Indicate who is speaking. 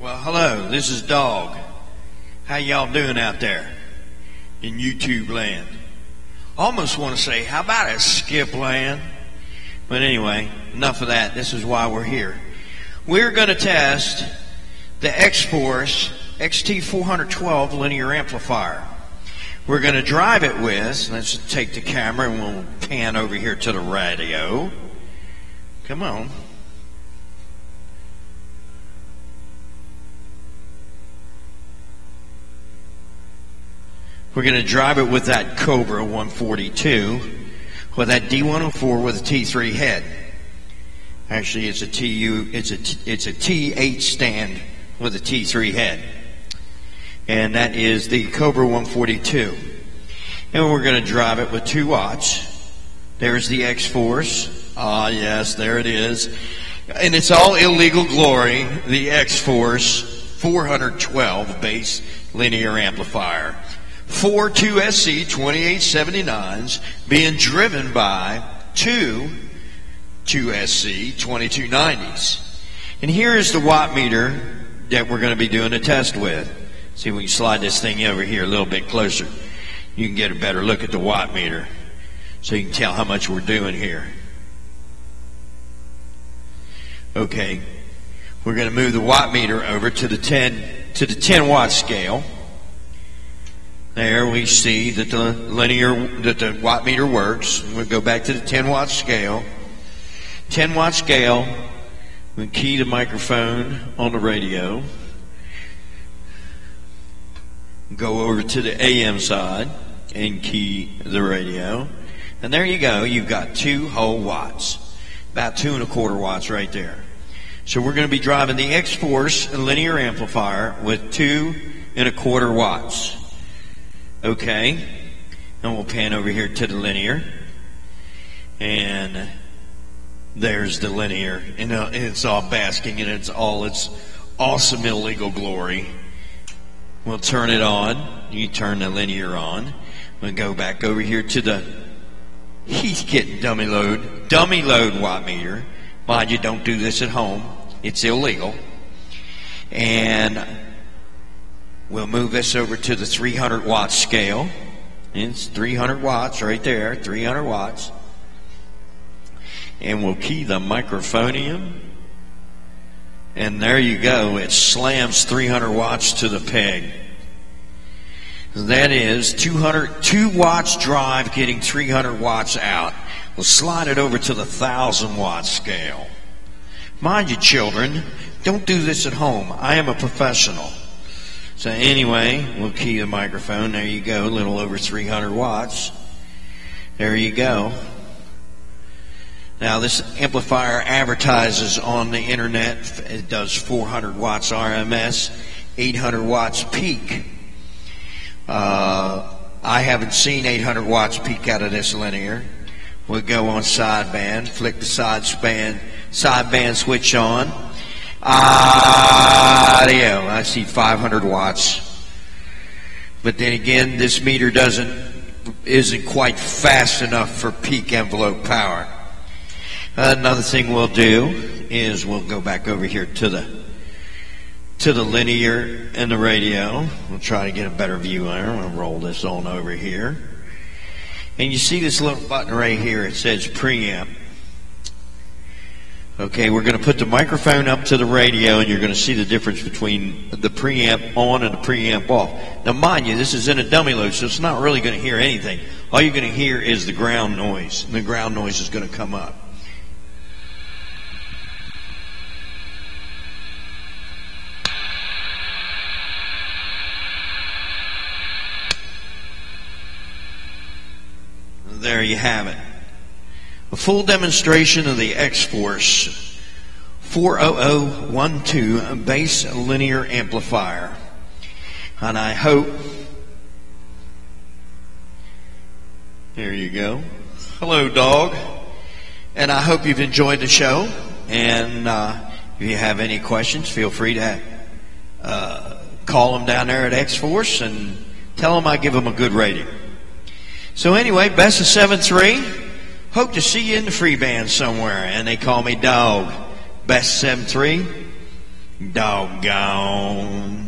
Speaker 1: Well, hello, this is Dog. How y'all doing out there in YouTube land? Almost want to say, how about it, Skip land? But anyway, enough of that. This is why we're here. We're going to test the XForce XT40012 linear amplifier. We're going to drive it with, let's take the camera and we'll pan over here to the radio. Come on. We're going to drive it with that Cobra 142, with that D104 with a T3 head. Actually, it's a T8 stand with a T3 head. And that is the Cobra 142. And we're going to drive it with 2 watts. There's the XForce. Ah, yes, there it is. And it's all ilegaL glory, the XForce 412 bass linear amplifier. 4 2SC 2879s being driven by 2 2SC 2290s. And here is the watt meter that we're going to be doing a test with. See if we can slide this thing over here a little bit closer. You can get a better look at the watt meter so you can tell how much we're doing here. Okay, we're going to move the watt meter over to the 10 watt scale. There we see that the watt meter works. We'll go back to the 10 watt scale. 10 watt scale. We key the microphone on the radio. Go over to the AM side and key the radio. And there you go. You've got 2 whole watts. About 2 1/4 watts right there. So we're going to be driving the XForce linear amplifier with 2 1/4 watts. Okay, and we'll pan over here to the linear, and there's the linear, and it's all basking in its awesome ilegaL glory. We'll turn it on. You turn the linear on. We'll go back over here to the he's getting dummy load watt meter. Mind you, don't do this at home. It's illegal. And we'll move this over to the 300 watt scale. It's 300 watts right there, 300 watts. And we'll key the microphonium. And there you go. It slams 300 watts to the peg. That is 2 watts drive getting 300 watts out. We'll slide it over to the 1000 watt scale. Mind you, children, don't do this at home. I am a professional. So anyway, we'll key the microphone. There you go, a little over 300 watts. There you go. Now this amplifier advertises on the internet. It does 400 watts RMS, 800 watts peak. I haven't seen 800 watts peak out of this linear. We'll go on sideband, flick the sideband switch on. Audio. I see 500 watts. But then again, this meter isn't quite fast enough for peak envelope power. Another thing we'll do is we'll go back over here to the linear and the radio. We'll try to get a better view there. I'm going to roll this on over here. And you see this little button right here. It says preamp. Okay, we're going to put the microphone up to the radio, and you're going to see the difference between the preamp on and the preamp off. Now, mind you, this is in a dummy load, so it's not really going to hear anything. All you're going to hear is the ground noise, and the ground noise is going to come up. There you have it. A full demonstration of the XForce 40012 bass linear amplifier. And I hope, there you go. Hello, Dog. And I hope you've enjoyed the show. And if you have any questions, feel free to call them down there at XForce and tell them I give them a good rating. So anyway, best of 7-3. Hope to see you in the free band somewhere. And they call me Dog. Best 7-3. Doggone.